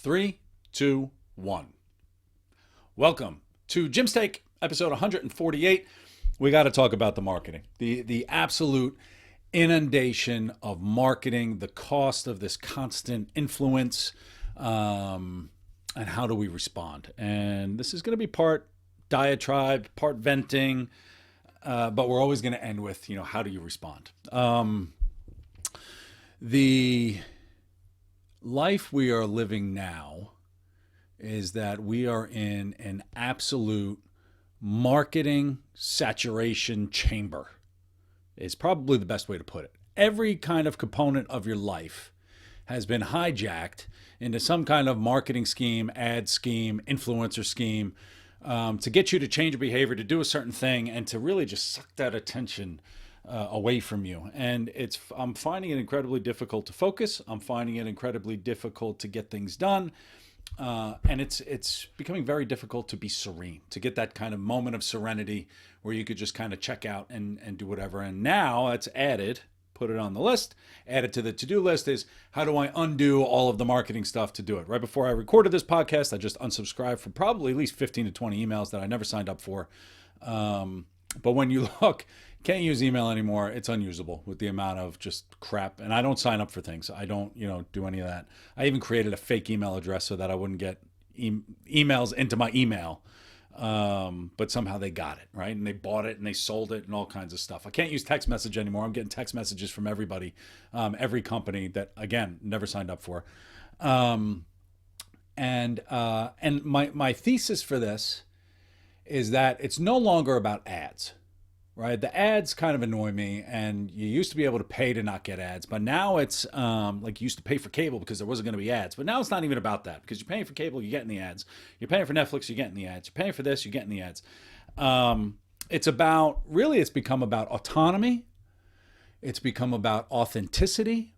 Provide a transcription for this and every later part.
Three, two, one. Welcome to Jim's Take, episode 148. We got to talk about the marketing, the absolute inundation of marketing, the cost of this constant influence, and how do we respond? And this is going to be part diatribe, part venting, but we're always going to end with, how do you respond? The life we are living now is that we are in an absolute marketing saturation chamber, is probably the best way to put it. Every kind of component of your life has been hijacked into some kind of marketing scheme, ad scheme, influencer scheme, to get you to change your behavior, to do a certain thing, and to really just suck that attention away from you. And I'm finding it incredibly difficult to focus. I'm finding it incredibly difficult to get things done. And it's becoming very difficult to be serene, to get that kind of moment of serenity where you could just kind of check out and do whatever. And now it's added, put it on the list, added to the to-do list is how do I undo all of the marketing stuff to do it? Right before I recorded this podcast, I just unsubscribed from probably at least 15 to 20 emails that I never signed up for. But when you look, can't use email anymore. It's unusable with the amount of just crap. And I don't sign up for things. I don't, do any of that. I even created a fake email address so that I wouldn't get emails into my email. But somehow they got it, right? And they bought it and they sold it and all kinds of stuff. I can't use text message anymore. I'm getting text messages from everybody, every company that, again, never signed up for. And my thesis for this is that it's no longer about ads. Right, the ads kind of annoy me, and you used to be able to pay to not get ads, but now it's like you used to pay for cable because there wasn't going to be ads. But now it's not even about that, because you're paying for cable, you're getting the ads. You're paying for Netflix, you're getting the ads. You're paying for this, you're getting the ads. It's become about autonomy. It's become about authenticity,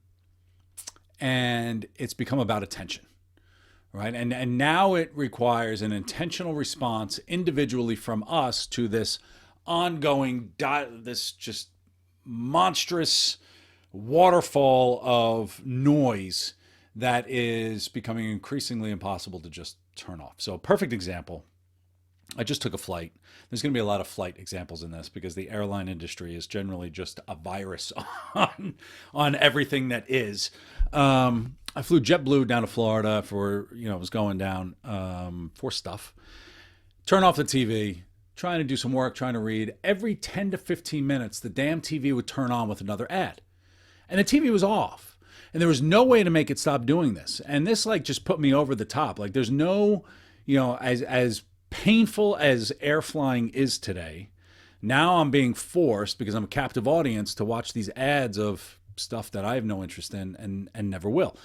and it's become about attention. Right, and now it requires an intentional response individually from us to this ongoing, this just monstrous waterfall of noise that is becoming increasingly impossible to just turn off. So, perfect example. I just took a flight. There's going to be a lot of flight examples in this because the airline industry is generally just a virus on everything that is. I flew JetBlue down to Florida for, I was going down for stuff. Turn off the TV. Trying to do some work, trying to read. Every 10 to 15 minutes, the damn TV would turn on with another ad. And the TV was off. And there was no way to make it stop doing this. And this just put me over the top. There's no, as painful as air flying is today, now I'm being forced, because I'm a captive audience, to watch these ads of stuff that I have no interest in and never will.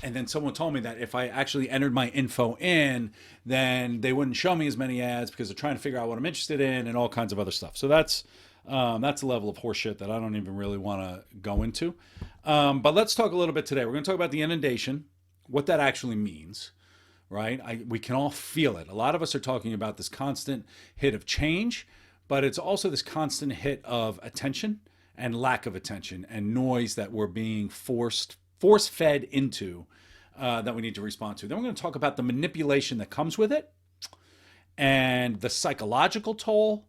And then someone told me that if I actually entered my info in, then they wouldn't show me as many ads because they're trying to figure out what I'm interested in and all kinds of other stuff. So that's a level of horseshit that I don't even really want to go into. But let's talk a little bit today. We're going to talk about the inundation, what that actually means, right? We can all feel it. A lot of us are talking about this constant hit of change, but it's also this constant hit of attention and lack of attention and noise that we're being force-fed into that we need to respond to. Then we're going to talk about the manipulation that comes with it and the psychological toll.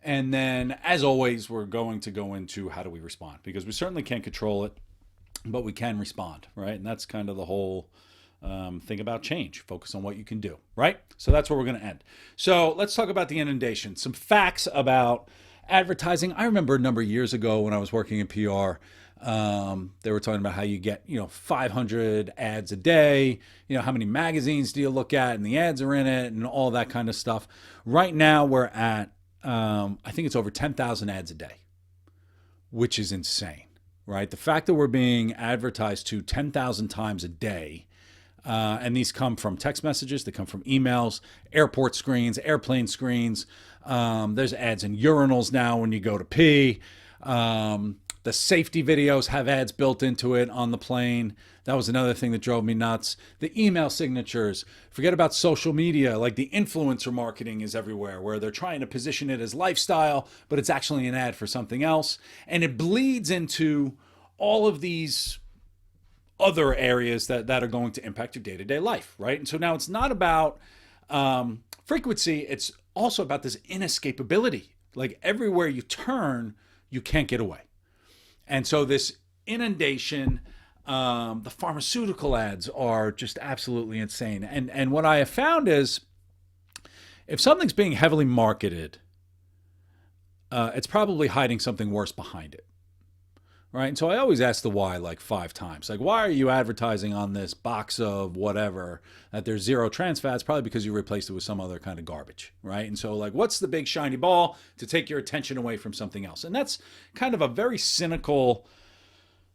And then, as always, we're going to go into how do we respond, because we certainly can't control it, but we can respond, right? And that's kind of the whole thing about change. Focus on what you can do, right? So that's where we're going to end. So let's talk about the inundation. Some facts about advertising. I remember a number of years ago when I was working in PR, they were talking about how you get, 500 ads a day, how many magazines do you look at and the ads are in it and all that kind of stuff. Right now we're at, I think it's over 10,000 ads a day, which is insane, right? The fact that we're being advertised to 10,000 times a day, and these come from text messages, they come from emails, airport screens, airplane screens. There's ads in urinals now when you go to pee. The safety videos have ads built into it on the plane. That was another thing that drove me nuts. The email signatures. Forget about social media. The influencer marketing is everywhere, where they're trying to position it as lifestyle, but it's actually an ad for something else. And it bleeds into all of these other areas that are going to impact your day-to-day life, right? And so now it's not about frequency, it's also about this inescapability. Like everywhere you turn, you can't get away. And so this inundation, the pharmaceutical ads are just absolutely insane. And what I have found is if something's being heavily marketed, it's probably hiding something worse behind it. Right. And so I always ask the why like 5 times. Like, why are you advertising on this box of whatever that there's 0 trans fats? Probably because you replaced it with some other kind of garbage. Right. And so, like, what's the big shiny ball to take your attention away from something else? And that's kind of a very cynical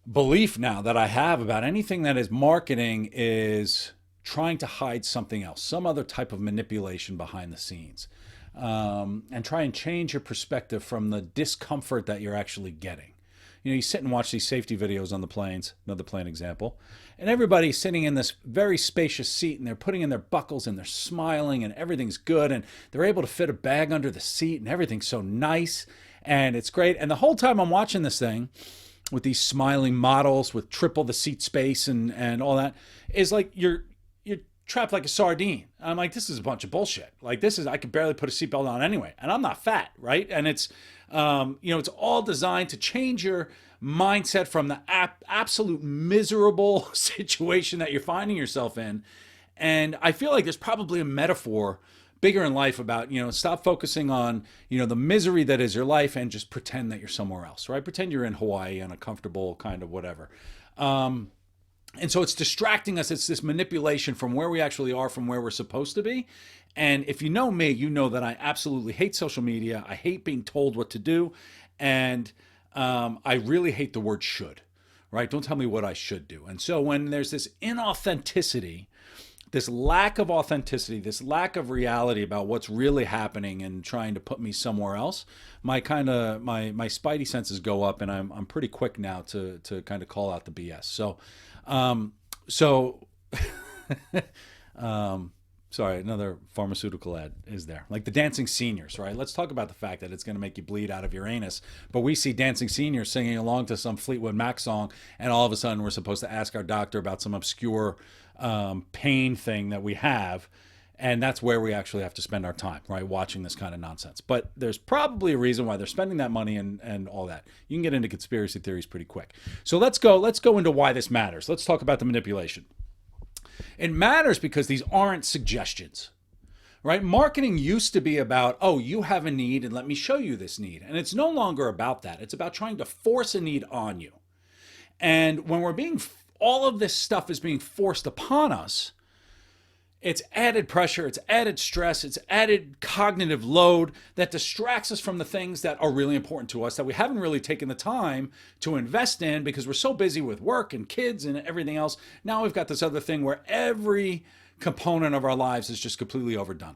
belief now that I have about anything that is marketing is trying to hide something else, some other type of manipulation behind the scenes, and try and change your perspective from the discomfort that you're actually getting. You know, you sit and watch these safety videos on the planes, another plane example, and everybody's sitting in this very spacious seat and they're putting in their buckles and they're smiling and everything's good and they're able to fit a bag under the seat and everything's so nice and it's great. And the whole time I'm watching this thing with these smiling models with triple the seat space and all that is like you're trapped like a sardine. I'm like, this is a bunch of bullshit. Like I could barely put a seatbelt on anyway, and I'm not fat, right? And it's, it's all designed to change your mindset from the absolute miserable situation that you're finding yourself in. And I feel like there's probably a metaphor bigger in life about, stop focusing on, the misery that is your life and just pretend that you're somewhere else, right? Pretend you're in Hawaii on a comfortable kind of whatever. And so it's distracting us. It's this manipulation from where we actually are, from where we're supposed to be. And if you know me, you know that I absolutely hate social media. I hate being told what to do. And I really hate the word should, right? Don't tell me what I should do. And so when there's this inauthenticity, this lack of authenticity, this lack of reality about what's really happening and trying to put me somewhere else, my spidey senses go up, and I'm pretty quick now to kind of call out the BS. Sorry, another pharmaceutical ad is there. Like the dancing seniors, right? Let's talk about the fact that it's going to make you bleed out of your anus. But we see dancing seniors singing along to some Fleetwood Mac song, and all of a sudden we're supposed to ask our doctor about some obscure pain thing that we have. And that's where we actually have to spend our time, right? Watching this kind of nonsense. But there's probably a reason why they're spending that money and all that. You can get into conspiracy theories pretty quick. So let's go into why this matters. Let's talk about the manipulation. It matters because these aren't suggestions, right? Marketing used to be about, oh, you have a need and let me show you this need. And it's no longer about that. It's about trying to force a need on you. And when all of this stuff is being forced upon us, it's added pressure, it's added stress, it's added cognitive load that distracts us from the things that are really important to us that we haven't really taken the time to invest in because we're so busy with work and kids and everything else. Now we've got this other thing where every component of our lives is just completely overdone.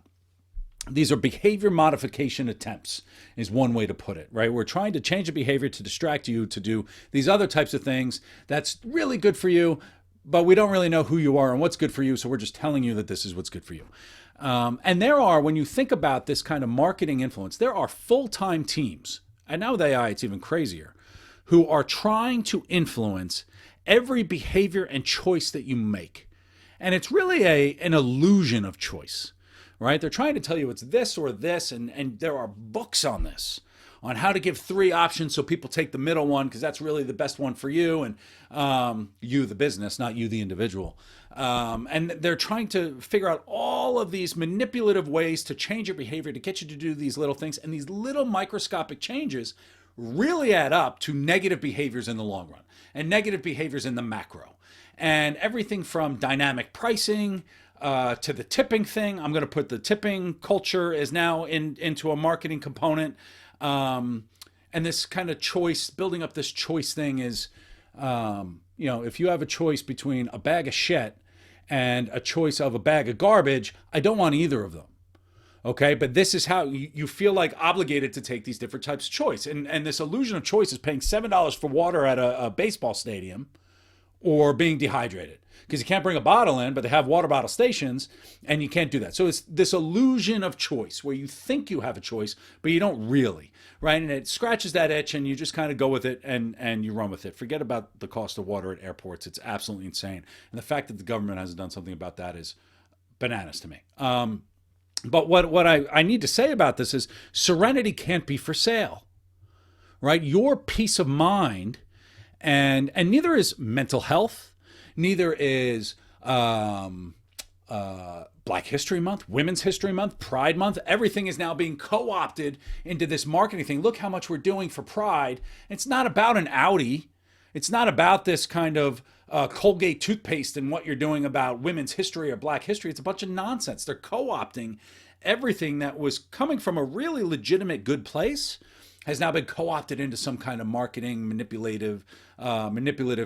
These are behavior modification attempts is one way to put it, right? We're trying to change a behavior to distract you to do these other types of things that's really good for you, but we don't really know who you are and what's good for you, so we're just telling you that this is what's good for you. And there are, when you think about this kind of marketing influence, there are full-time teams, and now with AI it's even crazier, who are trying to influence every behavior and choice that you make. And it's really an illusion of choice, right? They're trying to tell you it's this or this, and there are books on this, on how to give 3 options so people take the middle one because that's really the best one for you and you, the business, not you, the individual. And they're trying to figure out all of these manipulative ways to change your behavior, to get you to do these little things. And these little microscopic changes really add up to negative behaviors in the long run and negative behaviors in the macro. And everything from dynamic pricing to the tipping thing. I'm going to put the tipping culture is now into a marketing component. And this kind of choice, building up this choice thing is, if you have a choice between a bag of shit and a choice of a bag of garbage, I don't want either of them. Okay. But this is how you feel like obligated to take these different types of choice. And this illusion of choice is paying $7 for water at a baseball stadium or being dehydrated, because you can't bring a bottle in, but they have water bottle stations and you can't do that. So it's this illusion of choice where you think you have a choice, but you don't really, right? And it scratches that itch and you just kind of go with it and you run with it. Forget about the cost of water at airports. It's absolutely insane. And the fact that the government hasn't done something about that is bananas to me. But what I need to say about this is serenity can't be for sale, right? Your peace of mind, and neither is mental health, neither is Black History Month, Women's History Month, Pride Month. Everything is now being co-opted into this marketing thing. Look how much we're doing for Pride. It's not about an Audi. It's not about this kind of Colgate toothpaste and what you're doing about women's history or Black history. It's a bunch of nonsense. They're co-opting everything that was coming from a really legitimate good place, has now been co-opted into some kind of marketing manipulative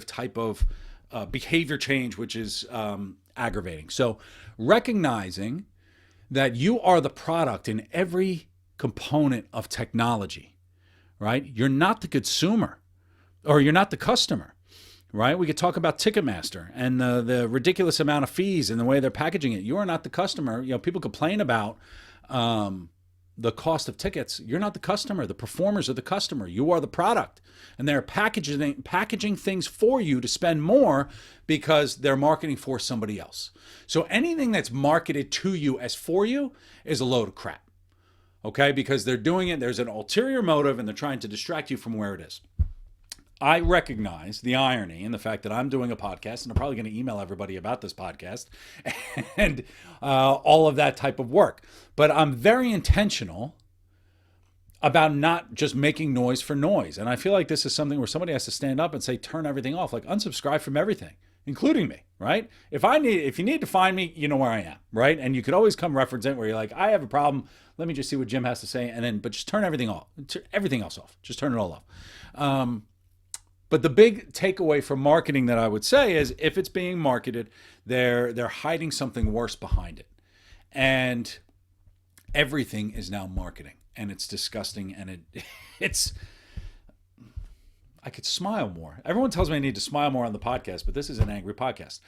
type of behavior change, which is aggravating. So recognizing that you are the product in every component of technology, right? You're not the consumer, or you're not the customer, right? We could talk about Ticketmaster and the ridiculous amount of fees and the way they're packaging it. You are not the customer. You know, people complain about the cost of tickets. You're not the customer. The performers are the customer. You are the product. And they're packaging things for you to spend more because they're marketing for somebody else. So anything that's marketed to you as for you is a load of crap. Okay? Because they're doing it, there's an ulterior motive, and they're trying to distract you from where it is. I recognize the irony in the fact that I'm doing a podcast, and I'm probably going to email everybody about this podcast and all of that type of work. But I'm very intentional about not just making noise for noise. And I feel like this is something where somebody has to stand up and say, turn everything off, like unsubscribe from everything, including me, right? If you need to find me, you know where I am, right? And you could always come reference it where you're like, I have a problem. Let me just see what Jim has to say. But just turn everything off, everything else off. Just turn it all off. But the big takeaway from marketing that I would say is if it's being marketed, they're hiding something worse behind it. And everything is now marketing, and it's disgusting, and it's I could smile more. Everyone tells me I need to smile more on the podcast, but this is an angry podcast.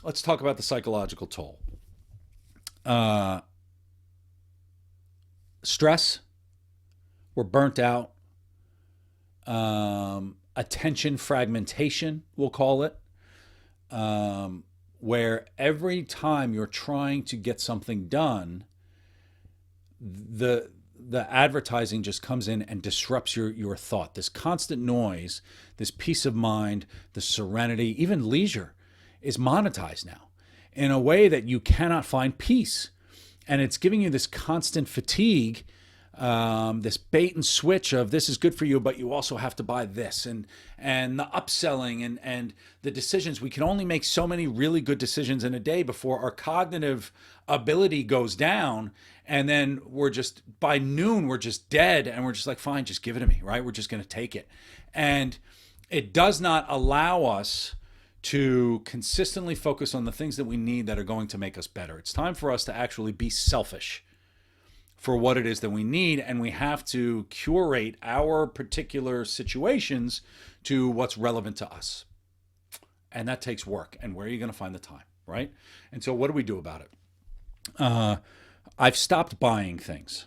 Let's talk about the psychological toll. Stress. We're burnt out. Attention fragmentation, we'll call it, where every time you're trying to get something done, the advertising just comes in and disrupts your thought. This constant noise, this peace of mind, the serenity, even leisure is monetized now in a way that you cannot find peace. And it's giving you this constant fatigue, this bait and switch of this is good for you, but you also have to buy this, and the upselling and the decisions. We can only make so many really good decisions in a day before our cognitive ability goes down. And then by noon, we're just dead, and we're just like, fine, just give it to me, right? We're just going to take it. And it does not allow us to consistently focus on the things that we need that are going to make us better. It's time for us to actually be selfish for what it is that we need, and we have to curate our particular situations to what's relevant to us. And that takes work. And where are you going to find the time, right? And so what do we do about it? I've stopped buying things,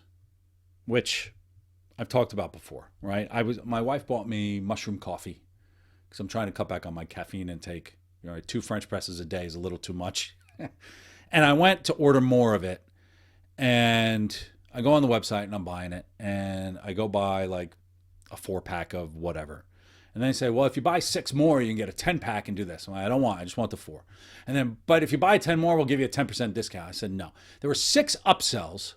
which I've talked about before, right? My wife bought me mushroom coffee because I'm trying to cut back on my caffeine intake. 2 French presses a day is a little too much. And I went to order more of it, and I go on the website and I'm buying it, and I go buy like a 4-pack of whatever. And then they say, well, if you buy 6 more, you can get a 10-pack and do this. I'm like, I just want the 4. And then, but if you buy 10 more, we'll give you a 10% discount. I said, no. There were 6 upsells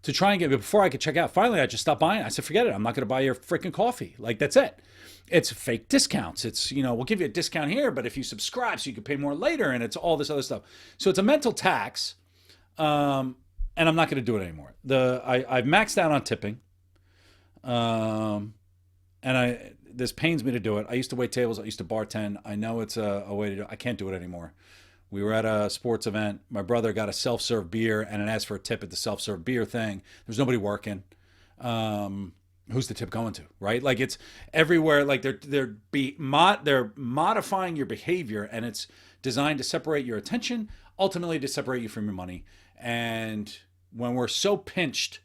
to try and get, before I could check out. Finally, I just stopped buying. I said, forget it. I'm not going to buy your freaking coffee. Like, that's it. It's fake discounts. It's, we'll give you a discount here, but if you subscribe, so you can pay more later, and it's all this other stuff. So it's a mental tax. And I'm not going to do it anymore. I've maxed out on tipping. And this pains me to do it. I used to wait tables. I used to bartend. I know it's a way to do it. I can't do it anymore. We were at a sports event. My brother got a self-serve beer and it asked for a tip at the self-serve beer thing. There's nobody working. who's the tip going to, right? Like it's everywhere. Like they're modifying your behavior, and it's designed to separate your attention, ultimately to separate you from your money. And when we're so pinched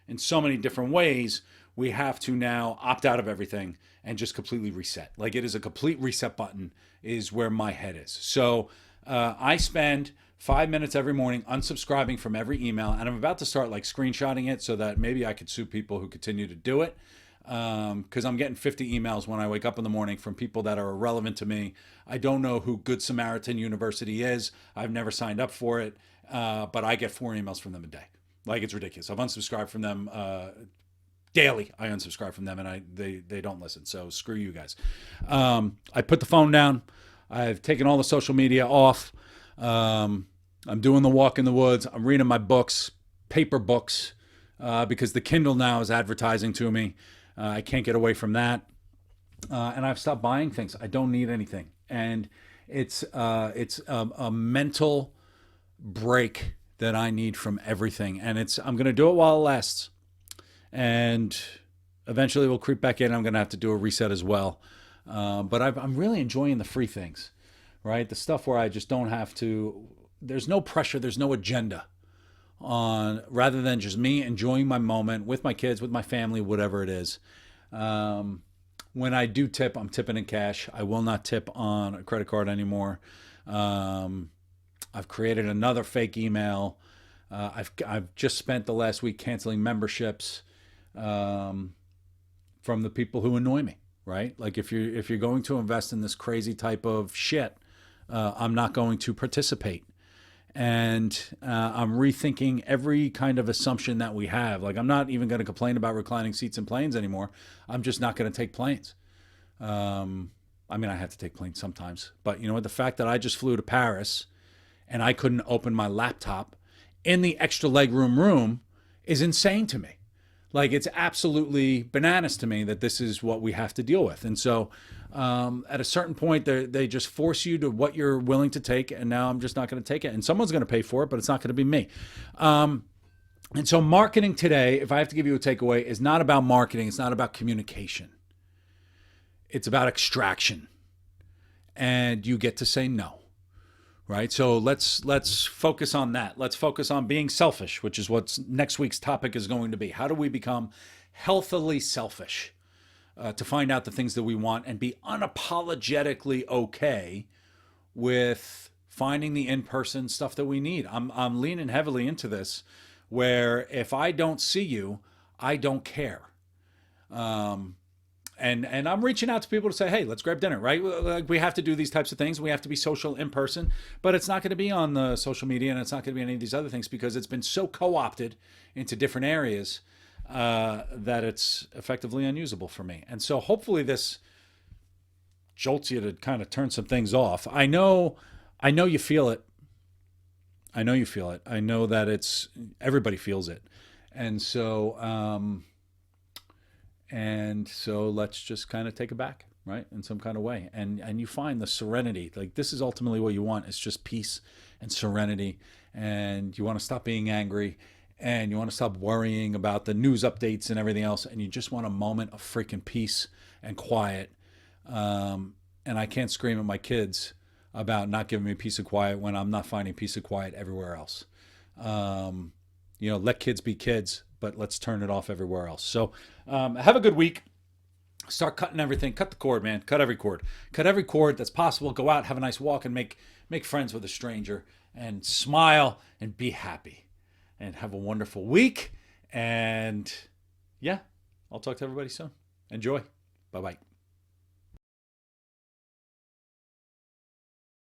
in so many different ways, we have to now opt out of everything and just completely reset. Like it is a complete reset button is where my head is. So I spend 5 minutes every morning unsubscribing from every email, and I'm about to start like screenshotting it so that maybe I could sue people who continue to do it, because I'm getting 50 emails when I wake up in the morning from people that are irrelevant to me. I don't know who Good Samaritan University is. I've never signed up for it, but I get 4 emails from them a day. Like it's ridiculous. I've unsubscribed from them daily. I unsubscribe from them, and they don't listen. So screw you guys. I put the phone down. I've taken all the social media off. I'm doing the walk in the woods. I'm reading my books, paper books, because the Kindle now is advertising to me. I can't get away from that. And I've stopped buying things. I don't need anything. And it's a mental break that I need from everything. And I'm going to do it while it lasts. And eventually we'll creep back in. I'm going to have to do a reset as well. But I'm really enjoying the free things, right? The stuff where I just don't have to, there's no pressure, there's no agenda on, rather than just me enjoying my moment with my kids, with my family, whatever it is. When I do tip, I'm tipping in cash. I will not tip on a credit card anymore. I've created another fake email. I've just spent the last week canceling memberships from the people who annoy me. Right? Like if you're going to invest in this crazy type of shit, I'm not going to participate. And I'm rethinking every kind of assumption that we have. Like I'm not even going to complain about reclining seats in planes anymore. I'm just not going to take planes. I mean, I have to take planes sometimes. But you know what? The fact that I just flew to Paris and I couldn't open my laptop in the extra legroom room is insane to me. Like it's absolutely bananas to me that this is what we have to deal with. And so at a certain point, they just force you to what you're willing to take. And now I'm just not going to take it. And someone's going to pay for it, but it's not going to be me. And so marketing today, if I have to give you a takeaway, is not about marketing. It's not about communication. It's about extraction. And you get to say no. Right. So let's focus on that. Let's focus on being selfish, which is what next week's topic is going to be. How do we become healthily selfish to find out the things that we want and be unapologetically okay with finding the in-person stuff that we need? I'm leaning heavily into this, where if I don't see you, I don't care. And I'm reaching out to people to say, hey, let's grab dinner, right? Like we have to do these types of things. We have to be social in person, but it's not going to be on the social media, and it's not going to be any of these other things because it's been so co-opted into different areas that it's effectively unusable for me. And so hopefully this jolts you to kind of turn some things off. I know you feel it. I know you feel it. I know that everybody feels it. And so let's just kind of take it back, right? In some kind of way. And you find the serenity. Like this is ultimately what you want. It's just peace and serenity. And you want to stop being angry, and you want to stop worrying about the news updates and everything else. And you just want a moment of freaking peace and quiet. And I can't scream at my kids about not giving me peace and quiet when I'm not finding peace and quiet everywhere else. Let kids be kids, but let's turn it off everywhere else. So have a good week. Start cutting everything. Cut the cord, man. Cut every cord. Cut every cord that's possible. Go out, have a nice walk, and make friends with a stranger, and smile and be happy. And have a wonderful week. And yeah, I'll talk to everybody soon. Enjoy. Bye-bye.